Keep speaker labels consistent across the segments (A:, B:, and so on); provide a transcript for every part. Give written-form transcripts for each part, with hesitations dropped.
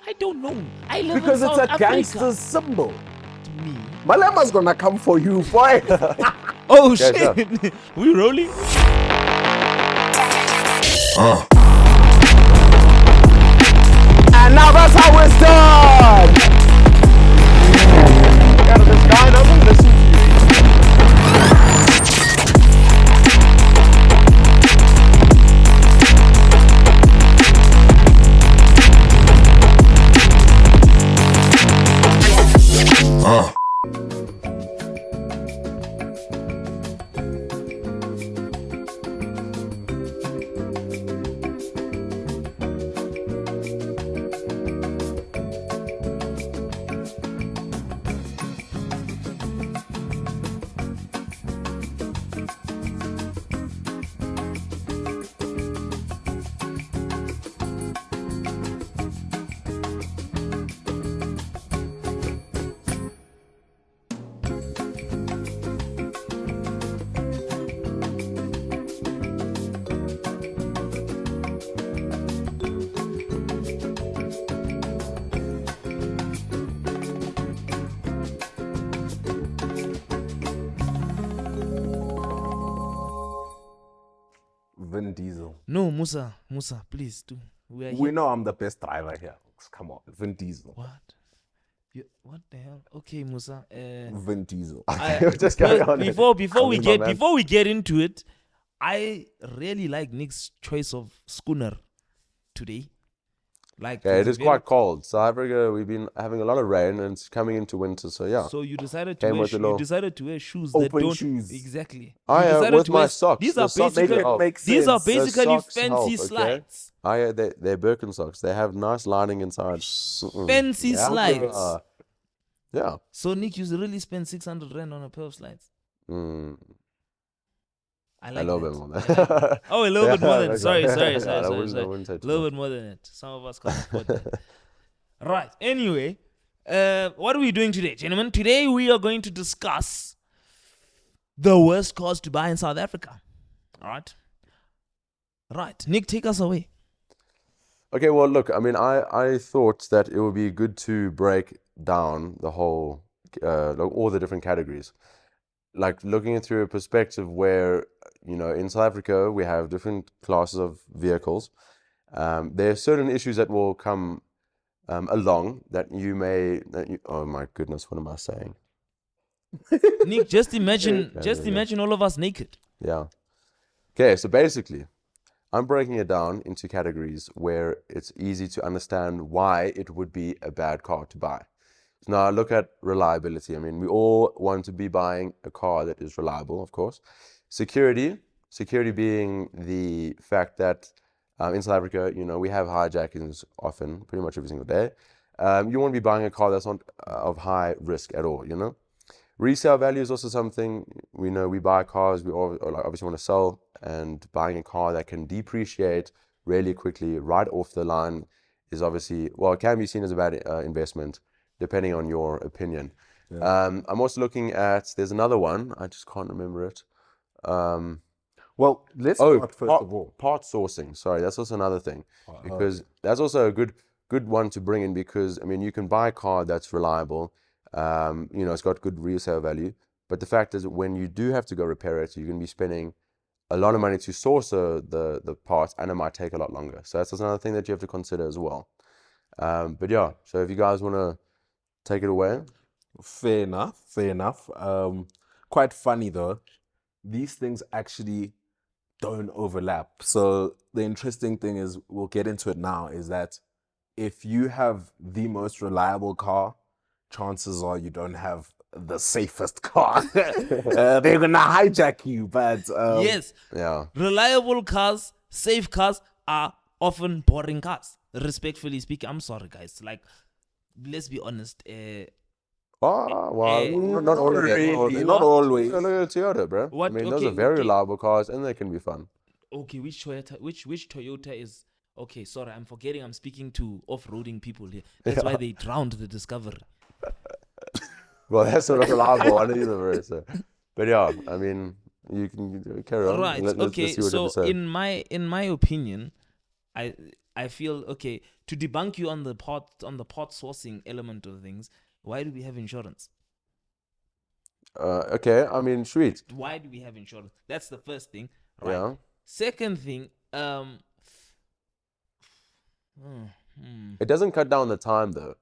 A: I don't know. I live
B: Because
A: in
B: it's
A: South
B: a
A: Africa.
B: gangster's symbol.
A: To me.
B: Malema's gonna come for you, boy.
A: Oh
C: Yeah,
A: shit. We rolling?
B: And now that's how it's done.
C: Yeah, this guy doesn't listen to you.
B: Vin Diesel.
A: No, Musa, please do. We are here.
B: We know I'm the best driver here. Come on, Vin Diesel.
A: What? What the hell? Okay, Musa.
B: Vin Diesel.
C: Just carry on.
A: Before we
C: Come on, man.
A: before we get into it, I really like Nick's choice of schooner today. Like,
C: Yeah,
A: it's
C: it is
A: very-
C: quite cold. South Africa, we've been having a lot of rain and it's coming into winter. So yeah.
A: So you decided to
C: Came
A: wear
C: with a little-
A: you decided to wear shoes that
B: Open
A: don't
B: shoes.
A: exactly.
C: I
A: You decided
C: with
A: to
C: my
A: wear-
C: socks.
A: These
C: The
A: are
C: socks
A: basically
C: make it
B: Makes
A: these are
B: sense.
C: The
A: basically
C: socks
A: fancy
C: help, okay?
A: slides.
C: They're Birkenstocks. They have nice lining inside. Mm-mm.
A: Fancy
B: Yeah.
A: slides.
C: Yeah.
A: So Nick, you really spend 600 rand on a pair of slides.
C: Mm,
A: I
C: a
A: like
C: little
A: that.
C: bit more
A: I
C: than
A: like that. Oh, a little bit more than
C: okay.
A: sorry.
C: Yeah, I
A: sorry.
C: wouldn't say
A: A
C: too
A: little
C: much.
A: bit more than it. Some of us can't afford that. Right. Anyway, what are we doing today, gentlemen? Today we are going to discuss the worst cars to buy in South Africa. All right. Right. Nick, take us away.
C: Okay, well, look, I mean, I thought that it would be good to break down the whole, like all the different categories. Like looking through a perspective where, in South Africa, we have different classes of vehicles. There are certain issues that will come along that oh my goodness, what am I saying?
A: Nick, just imagine
C: Yeah.
A: all of us naked.
C: Yeah. Okay, so basically, I'm breaking it down into categories where it's easy to understand why it would be a bad car to buy. So now I look at reliability. I mean, we all want to be buying a car that is reliable, of course. Security being the fact that in South Africa, we have hijackings often, pretty much every single day. You want to be buying a car that's not of high risk at all, Resale value is also something we know. We buy cars, we all obviously want to sell, and buying a car that can depreciate really quickly right off the line is obviously, well, it can be seen as a bad investment, depending on your opinion.
B: Yeah.
C: I'm also looking at, there's another one, I just can't remember it.
B: Well, let's start first of all.
C: Part sourcing. Sorry, that's also another thing, because that's also a good one to bring in, because I mean, you can buy a car that's reliable. It's got good resale value, but the fact is that when you do have to go repair it, you're going to be spending a lot of money to source the parts, and it might take a lot longer. So that's another thing that you have to consider as well. But yeah, so if you guys want to take it away.
B: Fair enough. Quite funny though. These things actually don't overlap. So the interesting thing is, we'll get into it now, is that if you have the most reliable car, chances are you don't have the safest car. They're gonna hijack you, but
A: Yes.
C: Yeah.
A: Reliable cars, safe cars are often boring cars. Respectfully speaking, I'm sorry, guys. Like, let's be honest.
C: Oh, well, not always.
B: really, not always.
C: Look at Toyota, bro.
A: What?
C: I mean, those
A: Okay,
C: are very
A: okay.
C: reliable cars, and they can be fun.
A: Okay, which Toyota is? Okay, sorry, I'm forgetting. I'm speaking to off-roading people here. That's why they drowned the Discovery.
C: Well, that's not a reliable one either, bro. So. But yeah, I mean, you can carry on.
A: Right.
C: Let's
A: Okay.
C: see what you
A: So
C: have to say.
A: in my opinion, I feel okay to debunk you on the part sourcing element of things. Why do we have insurance?
C: Okay, I mean, sweet.
A: Why do we have insurance? That's the first thing, right?
C: Yeah.
A: Second thing,
C: It doesn't cut down the time though.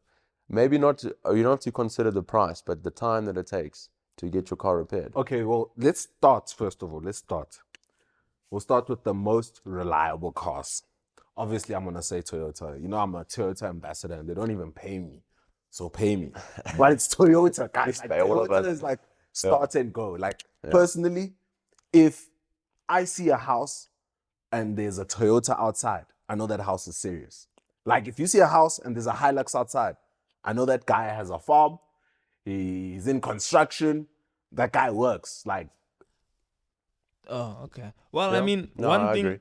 C: Maybe not. You don't have to consider the price, but the time that it takes to get your car repaired.
B: Okay, well, let's start first of all. We'll start with the most reliable cars. Obviously, I'm gonna say Toyota. You know, I'm a Toyota ambassador, and they don't even pay me. So pay me. But it's Toyota, guys. Like,
C: Pay all of
B: Toyota
C: us.
B: is like start and go. Like personally, if I see a house and there's a Toyota outside, I know that house is serious. Like if you see a house and there's a Hilux outside, I know that guy has a farm. He's in construction. That guy works. Like,
A: oh, okay. Well, I
C: Yeah.
A: mean,
C: No,
A: one
C: I
A: thing
C: agree.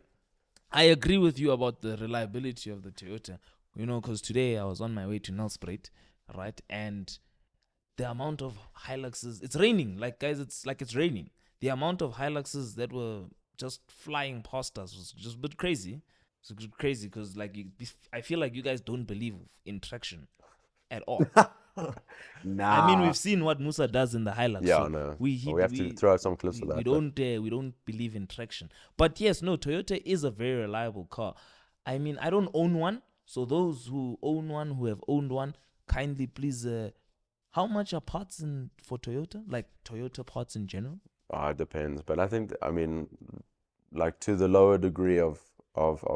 A: I agree with you about the reliability of the Toyota. You know, because today I was on my way to Nelspruit, right? And the amount of Hiluxes, it's raining. Like, guys, it's like it's raining. The amount of Hiluxes that were just flying past us was just a bit crazy. It's crazy because, like, I feel like you guys don't believe in traction at all.
B: nah.
A: I mean, we've seen what Musa does in the Hilux.
C: Yeah,
A: so
C: no.
A: we
C: have to throw out some clips of that.
A: we don't believe in traction. But yes, no, Toyota is a very reliable car. I mean, I don't own one, so those who own one, who have owned one, kindly please. How much are parts for Toyota? Like Toyota parts in general?
C: It depends, but I think I mean, like to the lower degree of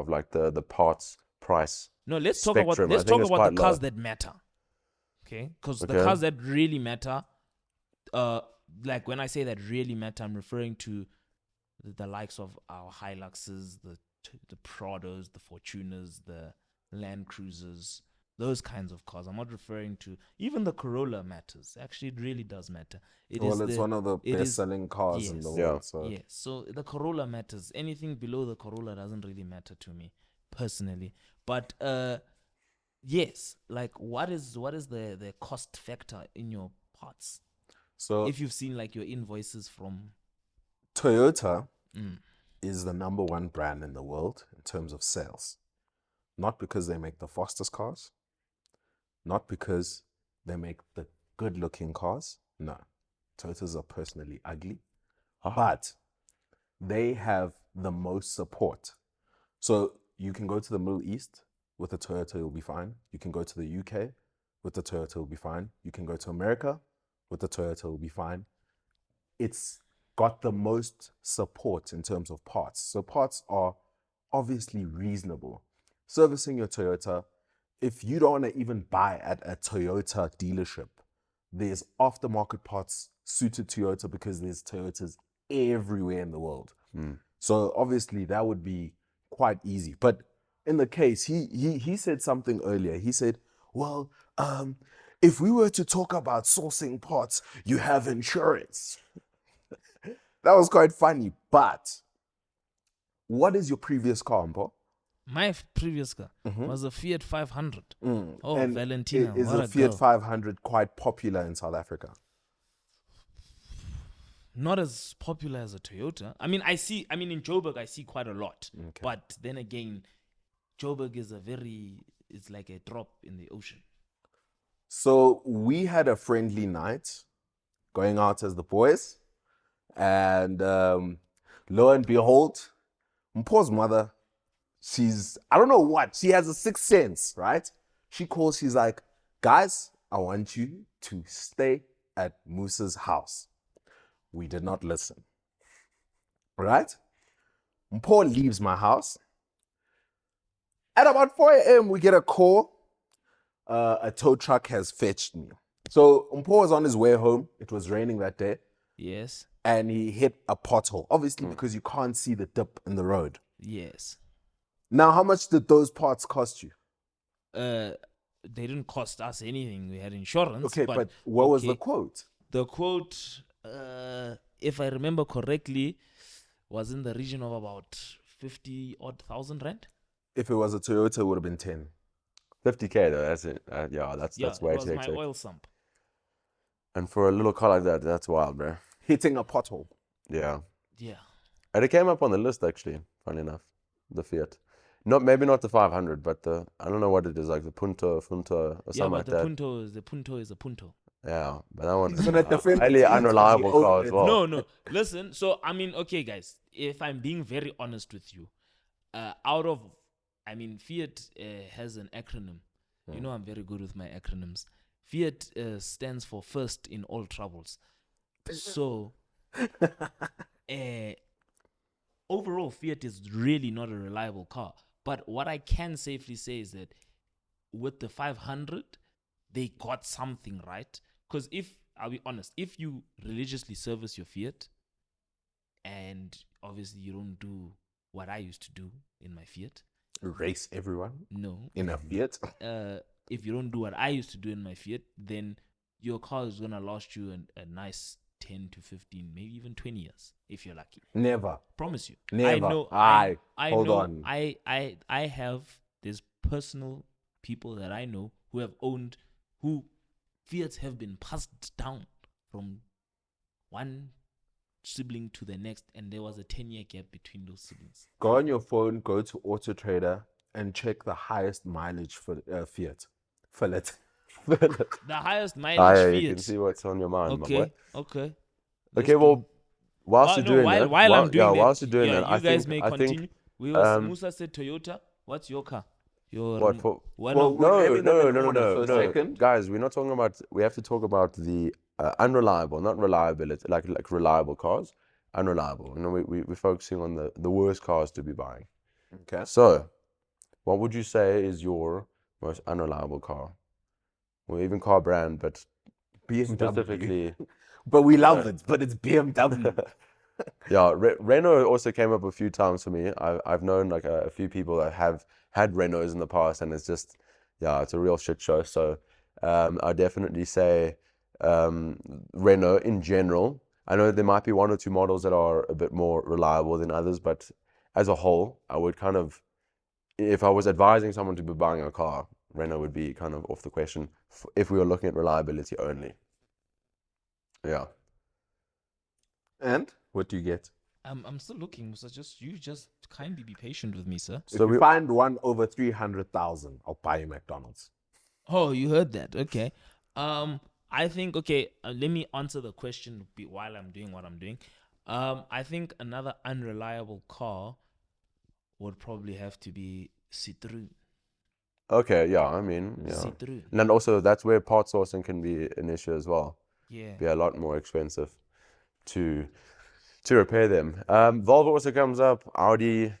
C: like the parts price.
A: No, let's
C: Spectrum,
A: talk
C: I
A: about
C: think it's
A: the
C: quite
A: cars
C: low.
A: that matter. Okay, because the
C: Okay.
A: cars that really matter, like when I say that really matter, I'm referring to the likes of our Hiluxes, the Prados, the Fortuners, the Land Cruisers, those kinds of cars. I'm not referring to even the Corolla matters. Actually, it really does matter. It's
B: one of the
A: it is-
B: best-selling cars in the
A: yes.
C: Yeah.
B: world. So
A: Yeah, so the Corolla matters. Anything below the Corolla doesn't really matter to me personally. But yes, like what is the cost factor in your parts?
B: so
A: If you've seen like your invoices from
B: Toyota is the number one brand in the world in terms of sales. Not because they make the fastest cars, not because they make the good-looking cars. No, Toyotas are personally ugly, but they have the most support. So you can go to the Middle East with a Toyota, you'll be fine. You can go to the UK with the Toyota, you'll be fine. You can go to America with the Toyota, you'll be fine. It's got the most support in terms of parts. So parts are obviously reasonable. Servicing your Toyota, if you don't want to even buy at a Toyota dealership, there's aftermarket parts suited to Toyota because there's Toyotas everywhere in the world. So obviously that would be quite easy. But in the case, he said something earlier. He said, well, if we were to talk about sourcing parts, you have insurance. That was quite funny. But what is your previous car, Mpo?
A: my previous car was a Fiat 500. Oh,
B: And
A: Valentina,
B: is
A: what
B: a
A: a
B: Fiat
A: girl.
B: 500 quite popular in South Africa?
A: Not as popular as a Toyota. I mean, in Joburg, I see quite a lot.
B: Okay.
A: But then again, Joburg is it's like a drop in the ocean.
B: So we had a friendly night going out as the boys. And lo and behold, Mpo's mother, I don't know what, she has a sixth sense, right? She's like, guys, I want you to stay at Musa's house. We did not listen, right? Mpo leaves my house. At about 4 a.m., we get a call. A tow truck has fetched me. So Mpo was on his way home. It was raining that day.
A: Yes.
B: And he hit a pothole, obviously because you can't see the dip in the road.
A: Yes.
B: Now, how much did those parts cost you?
A: They didn't cost us anything. We had insurance.
B: Okay, but what was the
A: okay,
B: quote?
A: The quote, if I remember correctly, was in the region of about 50,000 rand.
B: If it was a Toyota, it would have been 10.
C: 50K though, that's it. That's way
A: it was
C: too
A: my
C: hectic.
A: oil sump.
C: And for a little car like that, that's wild, bro.
B: Hitting a pothole.
C: Yeah.
A: Yeah.
C: And it came up on the list actually, funny enough, the Fiat. maybe not the 500, but I don't know what it is, like the Punto, Funto, or
A: Yeah,
C: something
A: but
C: like
A: the
C: that.
A: Punto is a Punto.
C: Yeah, but that one is
B: gonna defend
C: highly
B: it.
C: unreliable
B: Oh,
C: car as well.
A: No. Listen, so I mean, okay, guys, if I'm being very honest with you, Fiat has an acronym. You know, I'm very good with my acronyms. Fiat stands for first in all troubles. So, overall, Fiat is really not a reliable car. But what I can safely say is that with the 500, they got something right. Because I'll be honest, if you religiously service your Fiat, and obviously you don't do what I used to do in my Fiat,
B: Race everyone
A: no.
B: in a Fiat.
A: If you don't do what I used to do in my Fiat, then your car is gonna last you a nice 10 to 15, maybe even 20 years if you're lucky.
B: Never.
A: Promise you.
B: Never.
A: I know.
B: Hold
A: know.
B: on.
A: I have there's personal people that I know who have owned, who Fiats have been passed down from one sibling to the next, and there was a 10-year gap between those siblings.
B: Go on your phone, go to Auto Trader, and check the highest mileage for Fiat. Fill it.
A: The highest mileage
C: Yeah,
A: Fiat.
C: you can see what's on your mind, my boy.
A: Okay.
C: Okay, well, whilst you're doing that,
A: while I'm doing that,
C: whilst you're doing that,
A: you guys
C: think,
A: may
C: I
A: continue.
C: think,
A: Musa said Toyota. What's your car? Your
C: what for?
A: one
B: Well,
A: of
C: No, guys, we're not talking about. We have to talk about the unreliable, not reliability, like reliable cars, unreliable. You know, we're focusing on the worst cars to be buying.
B: Okay.
C: So, what would you say is your most unreliable car, or even car brand, but
B: BMW.
C: specifically?
B: But we love it, but it's BMW.
C: Yeah, Renault also came up a few times for me. I've known like a few people that have had Renaults in the past, and it's just, yeah, it's a real shit show. So I definitely say Renault in general. I know there might be one or two models that are a bit more reliable than others, but as a whole, I would kind of, if I was advising someone to be buying a car, Renault would be kind of off the question if we were looking at reliability only. Yeah.
B: And what do you get?
A: I'm still looking, so just kindly be patient with me, sir.
B: If you find one over 300,000, I'll buy you McDonald's.
A: Oh, you heard that? Okay. I think let me answer the question while I'm doing what I'm doing. I think another unreliable car would probably have to be Citroën.
C: Okay, yeah, I mean, yeah.
A: Citroën.
C: And then also that's where part sourcing can be an issue as well.
A: Yeah.
C: Be a lot more expensive to repair them. Volvo also comes up, Audi.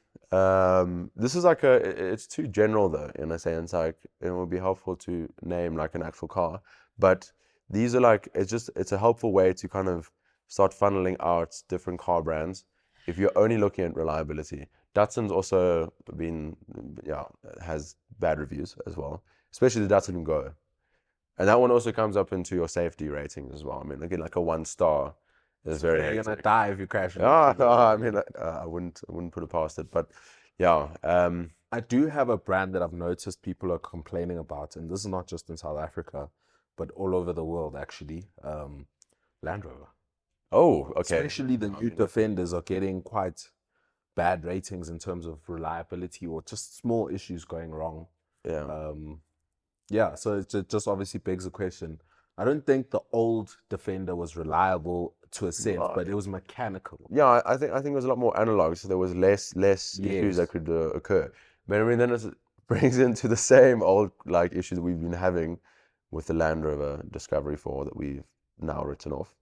C: This is like it's too general though, in a sense. Like it would be helpful to name like an actual car, but these are like it's a helpful way to kind of start funneling out different car brands if you're only looking at reliability. Datsun's also has bad reviews as well, especially the Datsun Go. And that one also comes up into your safety ratings as well. I mean, again, like a 1 star is very
B: You're
C: hectic.
B: gonna die if you crash.
C: Yeah, no, I mean, I wouldn't put it past it, but yeah.
B: I do have a brand that I've noticed people are complaining about, and this is not just in South Africa, but all over the world actually. Land Rover.
C: Oh, okay.
B: Especially the new Defenders are getting quite bad ratings in terms of reliability or just small issues going wrong.
C: Yeah.
B: So it just obviously begs the question. I don't think the old Defender was reliable to a sense, but it was mechanical.
C: Yeah, I think it was a lot more analog, so there was less issues that could occur. But I mean, then it brings into the same old like issue that we've been having with the Land Rover Discovery 4 that we've now written off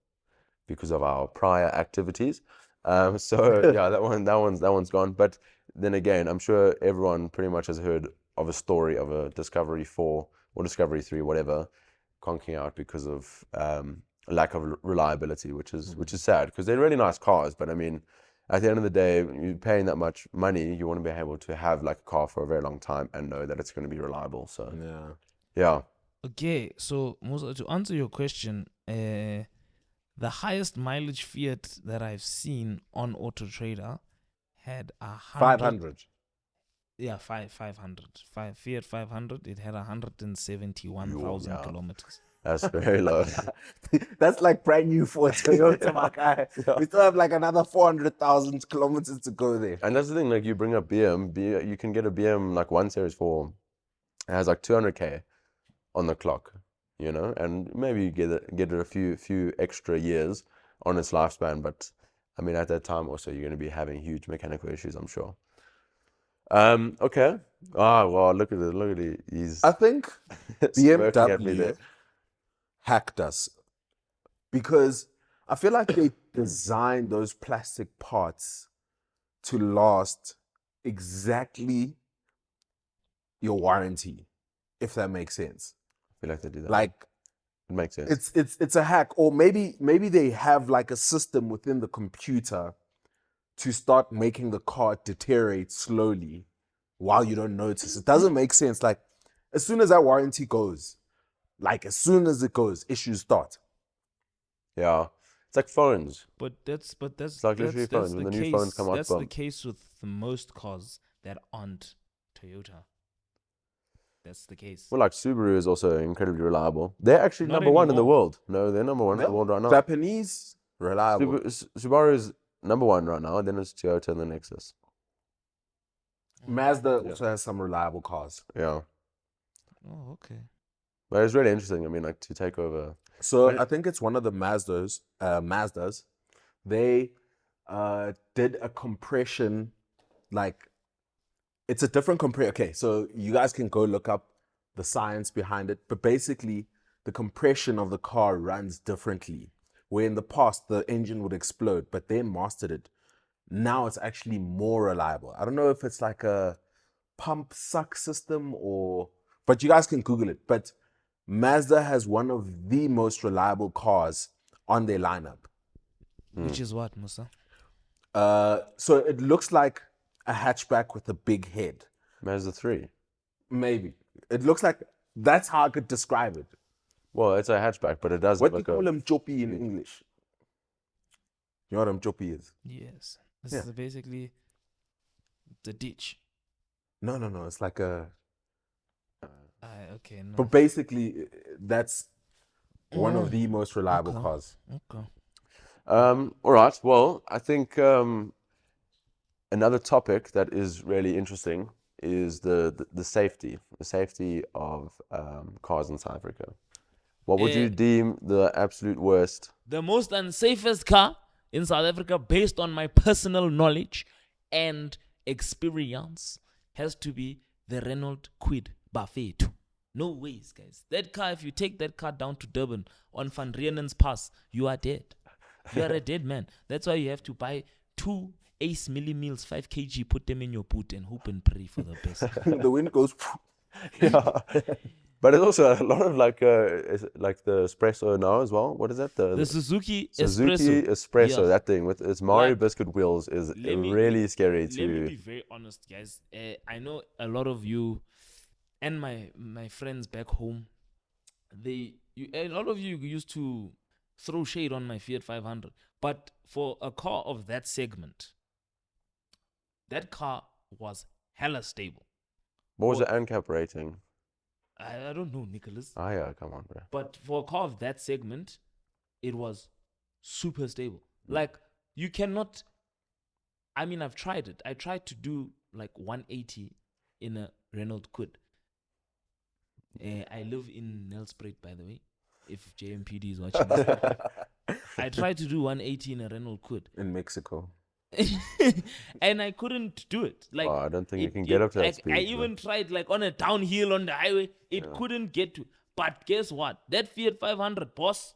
C: because of our prior activities. So yeah, that one's gone. But then again, I'm sure everyone pretty much has heard of a story of a Discovery 4 or Discovery 3, whatever, conking out because of lack of reliability, which is sad because they're really nice cars. But I mean, at the end of the day, you're paying that much money, you want to be able to have like a car for a very long time and know that it's going to be reliable. So yeah.
A: Okay, so Musa, to answer your question, the highest mileage Fiat that I've seen on Auto Trader had
B: 500.
A: Yeah, 500. Fiat 500. It had 171,000 kilometers.
C: That's very low.
B: That's like brand new for a Toyota, my guy.
C: Yeah.
B: We still have like another 400,000 kilometers to go there.
C: And that's the thing, like you bring up you can get a BM like 1 Series 4. It has like 200k on the clock, you know, and maybe you get it a few extra years on its lifespan. But I mean, at that time also, you're going to be having huge mechanical issues, I'm sure. Okay. Oh, well, look at it. He's
B: I think
C: smirking at me
B: BMW
C: there.
B: hacked us because I feel like they designed those plastic parts to last exactly your warranty, if that makes sense.
C: I feel like they do that.
B: Like
C: it makes sense.
B: it's a hack, or maybe they have like a system within the computer to start making the car deteriorate slowly while you don't notice. It doesn't make sense. Like as soon as that warranty goes, as soon as it goes, issues start.
C: Yeah. It's like phones.
A: But that's
C: like literally phones. When the new phones come out,
A: That's
C: boom.
A: the case with the most cars that aren't Toyota. That's the case.
C: Well, like Subaru is also incredibly reliable. They're actually
A: Not
C: number one in the
A: anymore.
C: world. No, they're number one in the world right now.
B: Japanese, reliable.
C: Subaru is number one right now, and then it's Toyota and the Nexus.
B: Mazda also has some reliable cars.
C: Yeah.
A: Oh, okay.
C: But it's really interesting. I mean, like to take over.
B: So I think it's one of the Mazdas. They did a compression, like it's a different compressor. Okay, so you guys can go look up the science behind it. But basically, the compression of the car runs differently. Where in the past the engine would explode, but they mastered it. Now it's actually more reliable. I don't know if it's like a pump suck system but you guys can Google it. But Mazda has one of the most reliable cars on their lineup.
A: Which is what, Musa?
B: So it looks like a hatchback with a big head.
C: Mazda 3.
B: Maybe. It looks like, that's how I could describe it.
C: Well, it's a hatchback, but it does
B: What do
C: look
B: you call him choppy in English? You know what choppy is?
A: Yes. This is basically the ditch.
B: No. It's like a...
A: Okay, no.
B: But basically, that's one of the most reliable cars.
A: Okay.
C: All right. Well, I think another topic that is really interesting is the safety of cars in South Africa. What would you deem the absolute worst?
A: The most unsafest car in South Africa, based on my personal knowledge and experience, has to be the Renault Kwid Bafethu. No ways, guys. That car, if you take that car down to Durban on Van Rienen's Pass, you are dead. You are a dead man. That's why you have to buy 2 Ace Milli Meals 5 kg, put them in your boot and hope and pray for the best.
B: The wind goes...
C: Yeah. But it's also a lot of like the espresso now as well. What is that?
A: The Suzuki
C: Espresso,
A: Yeah.
C: That thing with its Mario
A: Like,
C: biscuit wheels is
A: let me-
C: really scary
A: Let me
C: to.
A: be very honest, guys. I know a lot of you and my friends back home, a lot of you used to throw shade on my Fiat 500. But for a car of that segment, that car was hella stable.
C: What was the ANCAP rating?
A: I don't know, Nicholas.
C: Ah, yeah, come on, bro.
A: But for a car of that segment, it was super stable. Like, you cannot... I mean, I've tried it. I tried to do like 180 in a Renault Kwid. I live in Nelspruit, by the way, if JMPD is watching this. I tried to do 180 in a Renault Kwid.
B: In Mexico.
A: And I couldn't do it. Like,
C: I don't think you can get up to that
A: like,
C: speed.
A: I even tried like on a downhill on the highway. It couldn't get to. But guess what? That Fiat 500, boss,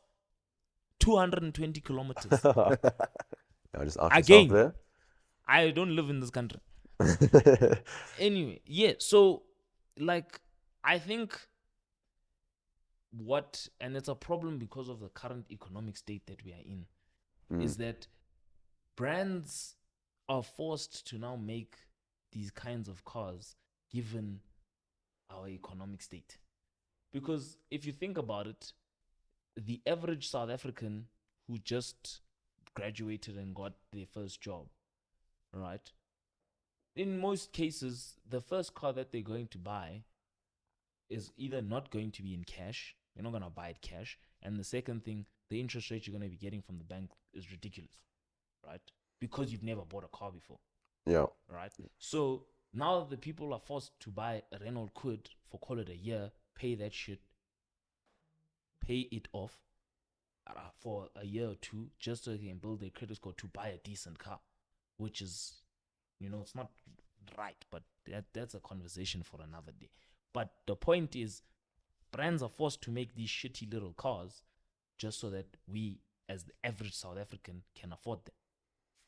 A: 220 kilometers.
C: I just asked
A: Again.
C: yourself
A: I don't live in this country.
C: there.
A: Anyway, yeah. So, like, I think and it's a problem because of the current economic state that we are in, is that brands are forced to now make these kinds of cars given our economic state. Because if you think about it, the average South African who just graduated and got their first job, right? In most cases, the first car that they're going to buy is either not going to be in cash You're not gonna buy it cash. And the second thing, the interest rate you're gonna be getting from the bank is ridiculous, right? Because you've never bought a car before,
C: Yeah.
A: right? So now the people are forced to buy a Renault Kwid for call it a year, pay that shit, pay it off for a year or two, just so they can build their credit score to buy a decent car, which is, it's not right, but that's a conversation for another day. But the point is, brands are forced to make these shitty little cars just so that we, as the average South African, can afford them.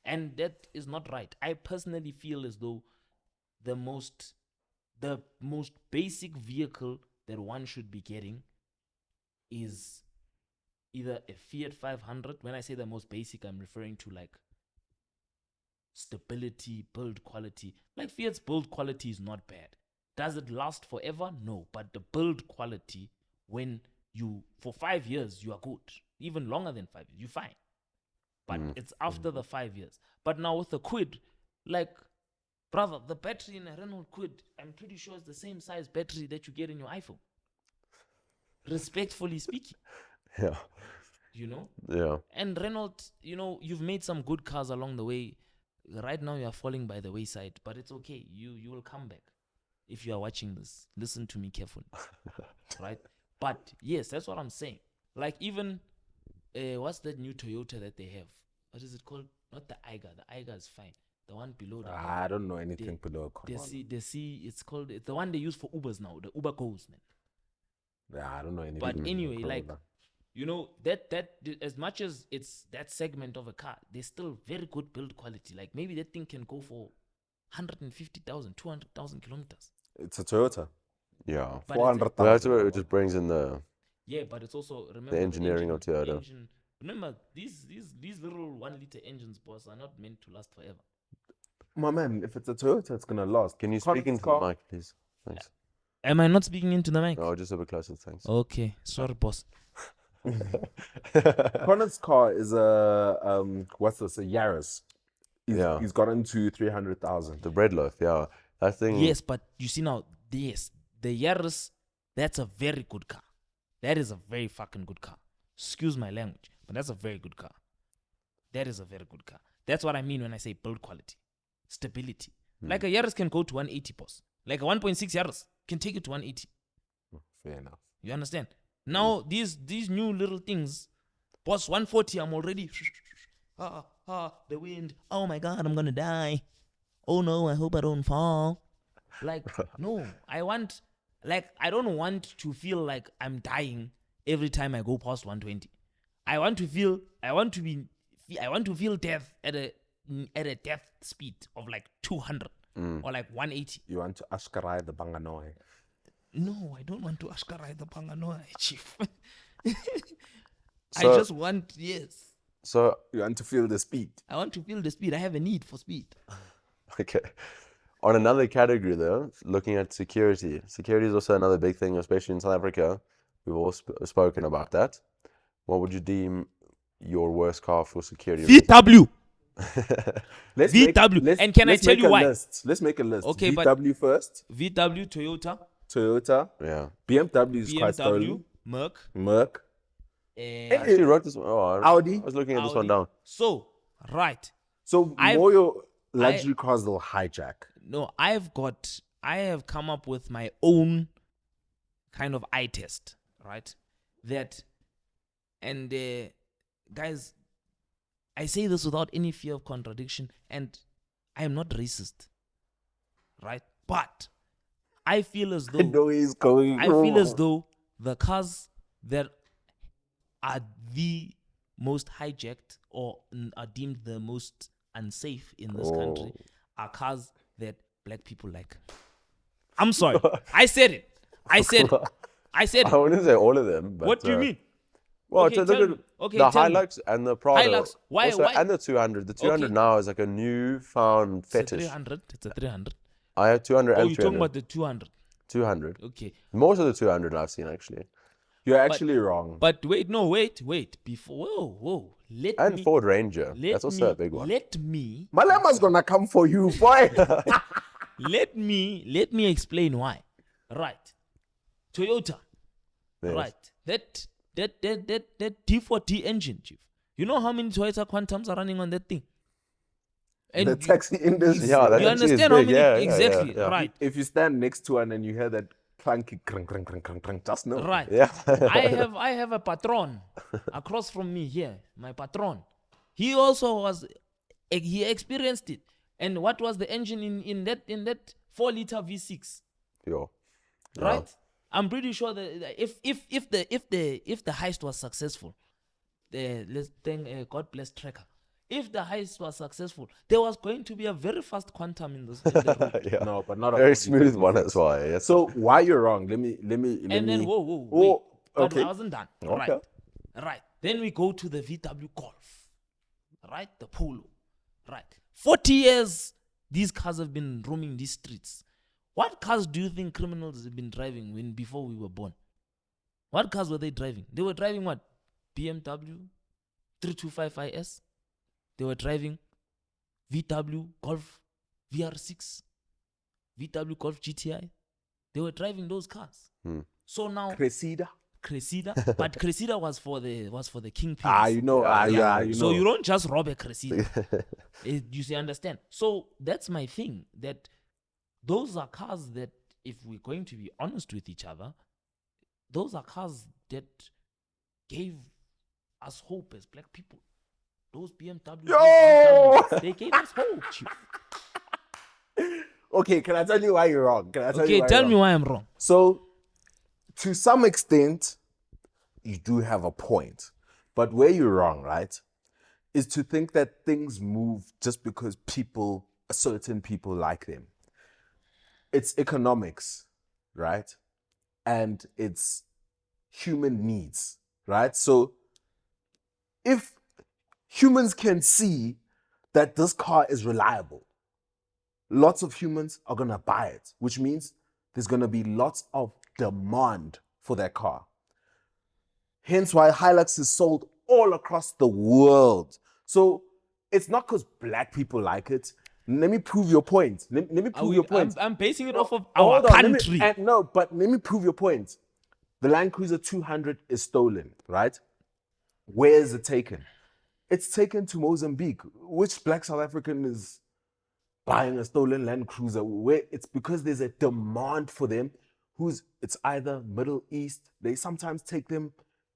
A: And that is not right. I personally feel as though the most basic vehicle that one should be getting is either a Fiat 500. When I say the most basic, I'm referring to like stability, build quality. Like Fiat's build quality is not bad. Does it last forever? No. But the build quality, when for 5 years, you are good. Even longer than 5 years, you're fine. But it's after the 5 years. But now with the Kwid, like, brother, the battery in a Renault Kwid, I'm pretty sure it's the same size battery that you get in your iPhone. Respectfully speaking.
C: Yeah. Yeah.
A: And Renault, you've made some good cars along the way. Right now you are falling by the wayside, but it's okay. You will come back. If you are watching this, listen to me carefully. Right? But yes, that's what I'm saying. Like even what's that new Toyota that they have? What is it called? Not the 𝐈𝐒. The 𝐈𝐒 is fine. The one below that.
B: I don't know anything below.
A: It's called, it's the one they use for Ubers now, the Uber Goes, man.
B: Yeah, I don't know anything.
A: But anyway, like, that as much as it's that segment of a car, there's still very good build quality. Like maybe that thing can go for 150,000, 200,000 kilometers.
B: It's a Toyota.
C: Yeah.
B: 400,000.
C: That's where it just brings in the
A: but it's also, remember,
C: the engineering of Toyota.
A: Remember, these little 1 liter engines, boss, are not meant to last forever.
B: My man, if it's a Toyota, it's gonna last.
C: Can you speak into the mic, please? Thanks.
A: Am I not speaking into the mic?
C: No, just a bit closer, thanks.
A: Okay, sorry, boss.
B: Connor's car is a what's this? A Yaris. He's got into 300,000.
C: The bread loaf, yeah. That thing.
A: Yes, but you see now, the Yaris, that's a very good car. That is a very fucking good car. Excuse my language, but that's a very good car. That is a very good car. That's what I mean when I say build quality, stability. Like a Yaris can go to 180, boss. Like a 1.6 Yaris can take it to 180.
B: Fair enough.
A: You understand? Now these new little things, boss, 140, I'm already the wind. Oh my God, I'm gonna die. Oh no, I hope I don't fall. Like, no, I don't want to feel like I'm dying every time I go past 120. I want to feel death at a death speed of like 200 or like 180.
B: You want to Ashkarai the Banganoy?
A: No, I don't want to Ashkarai the Banganoy, chief.
C: So-
A: I just want, yes.
C: So,
B: You want to feel the speed?
A: I want to feel the speed. I have a need for speed.
C: okay. On another category, though, looking at security. Security is also another big thing, especially in South Africa. We've all spoken about that. What would you deem your worst car for security?
A: VW.
B: Let's
A: VW. And can I tell you why?
B: Let's make a list.
A: Okay,
B: VW first.
A: VW,
B: Toyota.
C: Yeah.
B: BMW is quite
A: BMW,
B: stolen.
A: Merc.
C: I actually wrote this one. Oh,
B: Audi.
C: I was looking at this
A: Audi.
C: one down.
A: So, right.
B: So more your luxury cars they'll hijack.
A: No, I have come up with my own kind of eye test, right? And guys, I say this without any fear of contradiction, and I am not racist, right? But I feel as though the cars that are the most hijacked or are deemed the most unsafe in this country are cars that black people like. I'm sorry. I said it. I
C: wouldn't say all of them. But,
A: what do you mean?
C: Well,
A: Okay,
C: look
A: tell
C: at
A: me. Okay,
C: the
A: tell me.
C: Hilux and the Prado.
A: Hilux. Why?
C: And the 200. The 200
A: Okay.
C: now is like a newfound
A: It's a
C: fetish.
A: 300. It's a 300.
C: I have 200
A: Oh,
C: and
A: you're
C: 300.
A: talking about the 200.
C: 200.
A: Okay.
C: Most of the 200 I've seen, actually.
B: You're actually wrong.
A: But wait. Before, whoa.
C: And Ford Ranger. That's also a big one.
A: Let me
B: Malema's gonna come for you, boy.
A: let me explain why. Right. Toyota.
C: Yes.
A: Right. That T4T engine, chief. You know how many Toyota Quantums are running on that thing? And
B: The taxi industry.
C: Yeah, that
A: you
C: actually is
A: understand how
C: big.
A: many
C: Yeah,
A: exactly,
C: yeah.
A: right?
B: If you stand next to one and you hear that clunky crunk, crunk, crunk, crunk, crunk, just know.
A: Right.
C: Yeah.
A: I have a patron across from me here. My patron. He also he experienced it. And what was the engine in that 4-liter V6?
C: Yo.
A: Right? I'm pretty sure that if the heist was successful, let's thank God bless Tracker. If the heist was successful, there was going to be a very fast quantum in the road.
C: Yeah.
B: No, but not a
C: Very
B: 40,
C: smooth one
B: 56.
C: as well. Yes.
B: So why you're wrong? Let me.
A: And then whoa,
B: Oh,
A: wait. But
B: okay.
A: I wasn't done.
C: Okay.
A: Right. Then we go to the VW Golf. Right? The Polo. Right. 40 years these cars have been roaming these streets. What cars do you think criminals have been driving before we were born? What cars were they driving? They were driving what? BMW 325IS. They were driving VW Golf VR6, VW Golf GTI. They were driving those cars. So now
B: Cressida.
A: but Cressida was for the kingpins.
B: You know. You
A: So
B: know.
A: you don't just rob a Cressida. You see, understand? So that's my thing. That those are cars that, if we're going to be honest with each other, those are cars that gave us hope as black people. Those BMWs, they gave us hope. Chief.
B: Okay, can I tell you why you're wrong?
A: Tell me why I'm wrong.
B: So, to some extent, you do have a point. But where you're wrong, right, is to think that things move just because certain people like them. It's economics, right? And it's human needs, right? So, if humans can see that this car is reliable, lots of humans are going to buy it, which means there's going to be lots of demand for that car. Hence why Hilux is sold all across the world. So it's not because black people like it. Let me prove your point. Let me prove your point.
A: I'm basing it off of
B: Hold
A: our
B: on,
A: country.
B: let me prove your point. The Land Cruiser 200 is stolen, right? Where is it taken? It's taken to Mozambique. Which black South African is buying a stolen Land Cruiser? Where it's because there's a demand for them. It's either Middle East. They sometimes take them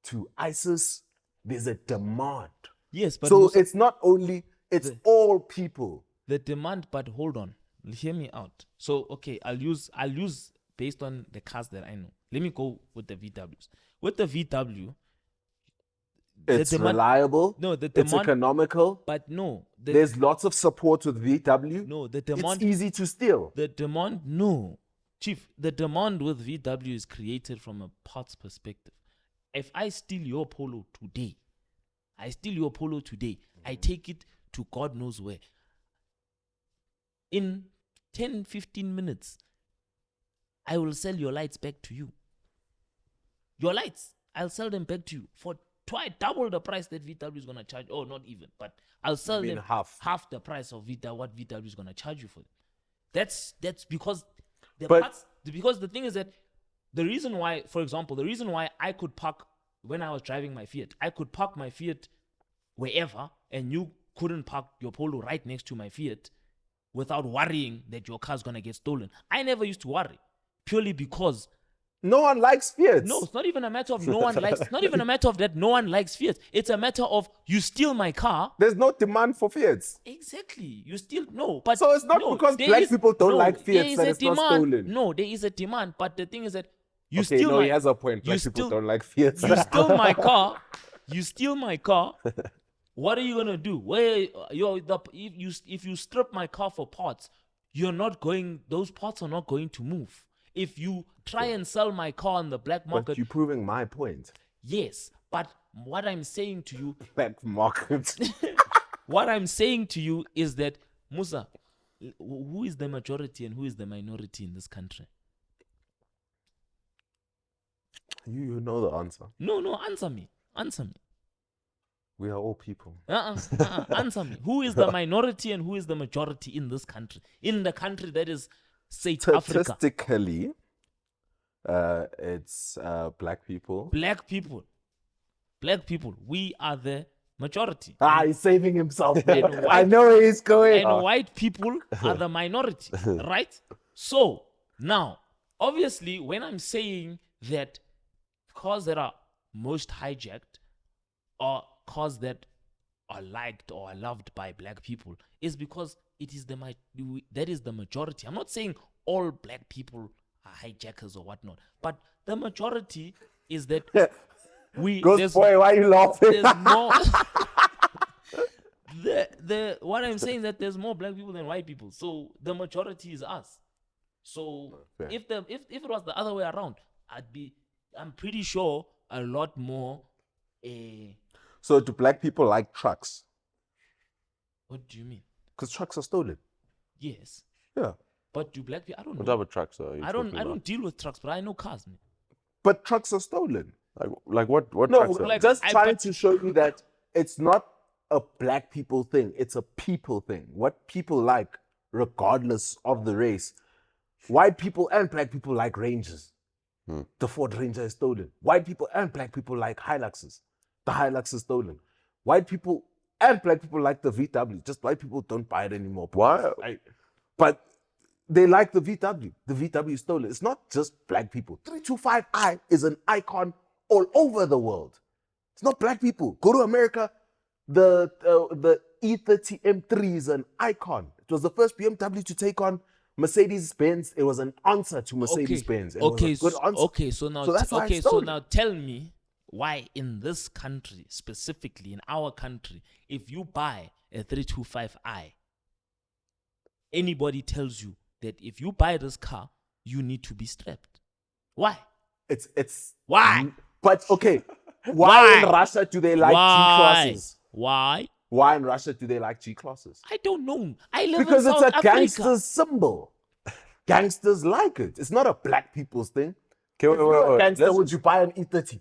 B: to ISIS. There's a demand.
A: Yes, but
B: So it's not only, it's all people.
A: the demand. But hold on, hear me out. So okay, I'll use based on the cars that I know. Let me go with the VWs. With the VW,
B: It's
A: demand,
B: reliable.
A: No, the
B: It's
A: demand,
B: economical.
A: but no,
B: There's lots of support with VW.
A: no, the demand,
B: It's easy to steal.
A: the demand, no, chief, the demand with VW is created from a parts perspective. If I steal your Polo today, I take it to God knows where. In 10, 15 minutes, I will sell your lights back to you. Your lights, I'll sell them back to you for double the price that VW is going to charge. Oh, not even, but I'll sell them half the price of what VW is going to charge you for them. That's because because the thing is that the reason why, for example, the reason why I could park when I was driving my Fiat, I could park my Fiat wherever, and you couldn't park your Polo right next to my Fiat without worrying that your car's going to get stolen. I never used to worry, purely because
B: No one likes Fiat.
A: no, it's not even a matter of no one likes. Not even a matter of that no one likes Fiat. It's a matter of you steal my car.
B: There's no demand for Fiats.
A: Exactly. You still no, but
B: So it's not
A: no,
B: because
A: there
B: black people don't like
A: there
B: Fiats
A: is
B: that
A: a
B: it's not
A: demand.
B: stolen.
A: No, there is a demand, but the thing is that you
B: Okay,
A: steal
B: no,
A: my.
B: he has a point. Black
A: you
B: people
A: steal-
B: don't like Fiats.
A: You steal my car. You steal my car. What are you gonna do? If you strip my car for parts, those parts are not going to move. If you try and sell my car on the black market,
B: But you're proving my point.
A: yes. But what I'm saying to you,
B: Black market.
A: what I'm saying to you is that, Musa, who is the majority and who is the minority in this country?
B: You know the answer.
A: No, answer me.
B: We are all people.
A: Answer me. Who is the minority and who is the majority in this country? In the country that is, say, Africa.
B: Statistically, It's black people.
A: Black people. We are the majority.
B: He's saving himself.
A: And
B: I know where he's going.
A: And white people are the minority, right? So now, obviously, when I'm saying that cars that are most hijacked or cars that are liked or are loved by black people is because it is that is the majority. I'm not saying all black people are hijackers or whatnot, but the majority is that
B: Ghost boy, why are you laughing?
A: there's more. What I'm saying is that there's more black people than white people, so the majority is us. So
B: Fair.
A: if it was the other way around, I'm pretty sure a lot more.
B: So do black people like trucks?
A: What do you mean?
B: Because trucks are stolen.
A: Yes,
B: Yeah.
A: but do black people? I don't
C: What
A: know.
C: type of trucks are you
A: I
C: talking about?
A: don't deal with trucks, but I know cars, man.
B: But trucks are stolen.
C: Like what
B: No,
C: trucks are
A: like-
B: just
A: I-
B: trying
A: but-
B: to show you that it's not a black people thing. It's a people thing. What people like, regardless of the race. White people and black people like Rangers. The Ford Ranger is stolen. White people and black people like Hiluxes. The Hilux is stolen. White people and black people like the VW. Just white people don't buy it anymore.
C: Why?
B: But they like the VW. The VW is stolen. It's not just black people. 325i is an icon all over the world. It's not black people. Go to America. The E30 M3 is an icon. It was the first BMW to take on Mercedes-Benz. It was an answer to Mercedes-Benz. It was a good answer.
A: Okay, so now,
B: So that's why it's stolen.
A: now tell me why in this country, specifically in our country, if you buy a 325i, anybody tells you that if you buy this car, you need to be strapped. Why?
B: It's
A: Why?
B: But okay, why in
A: Why?
B: Russia do they like G
A: Why?
B: classes?
A: Why?
B: Why in Russia do they like G classes?
A: I don't know. I live
B: Because
A: in
B: it's
A: South
B: a
A: Africa.
B: gangster's symbol. Gangsters like it. It's not a black people's thing.
C: Okay,
B: If you're a
C: wait.
B: gangster,
C: Let's-
B: would you buy an E30?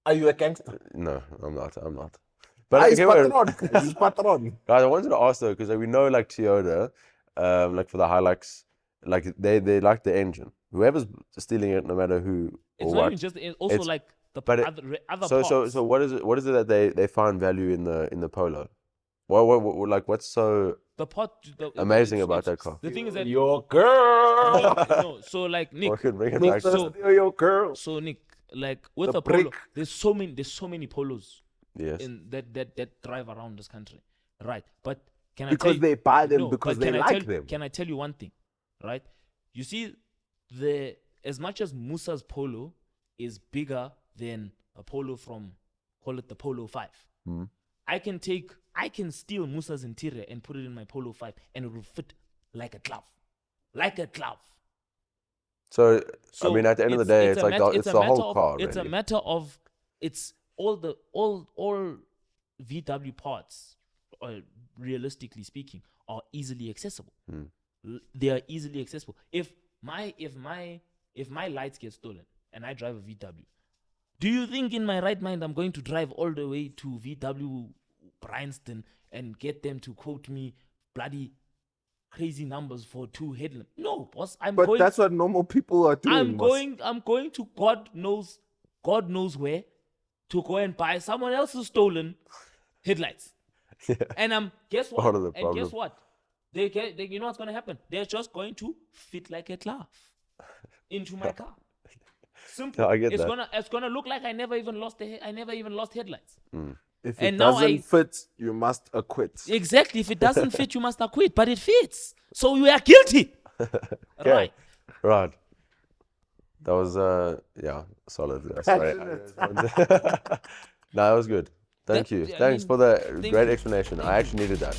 B: Are you a gangster?
C: No, I'm not. But
B: He's
C: okay, wait.
B: patron. He's patron.
C: Guys, I wanted to ask though, because we know like Toyota, like for the Hilux, like they like the engine. Whoever's stealing it, no matter who
A: It's
C: or
A: not
C: what.
A: even just. It's also
C: It's-
A: like the
C: but it-
A: other
C: So
A: parts.
C: so what is it? What is it that they find value in the Polo? What like what's so
A: the part.
C: amazing about that car?
A: The thing is that
B: Your girl.
A: no. So like Nick.
C: Fucking bring it
B: Nick
C: back.
B: says,
A: so-
B: "Steal your girl.
A: So Nick, like with
B: The
A: a Polo,
B: brick.
A: there's so many Polos
C: Yes.
A: in that drive around this country, right? But can I
B: Because
A: tell you,
B: they buy them
A: no,
B: because
A: but
B: they
A: can I
B: like
A: tell,
B: them.
A: Can I tell you one thing, right? You see, as much as Musa's Polo is bigger than a Polo from, call it the Polo 5, I can steal Musa's interior and put it in my Polo 5 and it will fit like a glove. Like a glove.
C: So,
A: So
C: I mean, at the end of the day, it's like it's the whole car.
A: It's a
C: Really.
A: matter of it's all VW parts, realistically speaking, are easily accessible. They are easily accessible. If my lights get stolen and I drive a VW, do you think in my right mind I'm going to drive all the way to VW Bryanston and get them to quote me bloody crazy numbers for 2 headlamps? No, boss.
B: But that's what normal people are doing.
A: I'm
B: Mos.
A: going to God knows where to go and buy someone else's stolen headlights. And guess what?
C: Part of the
A: And
C: problem.
A: guess what? You know what's gonna happen? They're just going to fit like a glove into my car. Simple.
C: Yeah, I get
A: it's
C: that.
A: It's gonna look like I never even lost headlights.
B: If
A: and
B: it
A: now
B: doesn't fit, you must acquit.
A: Exactly. If it doesn't fit, you must acquit. But it fits, so you are guilty.
C: Okay.
A: Right.
C: Right. That was solid. That's right. No, that was good. Thank you.
A: I
C: Thanks
A: mean,
C: for the
A: thank
C: great
A: you.
C: explanation. I actually needed that.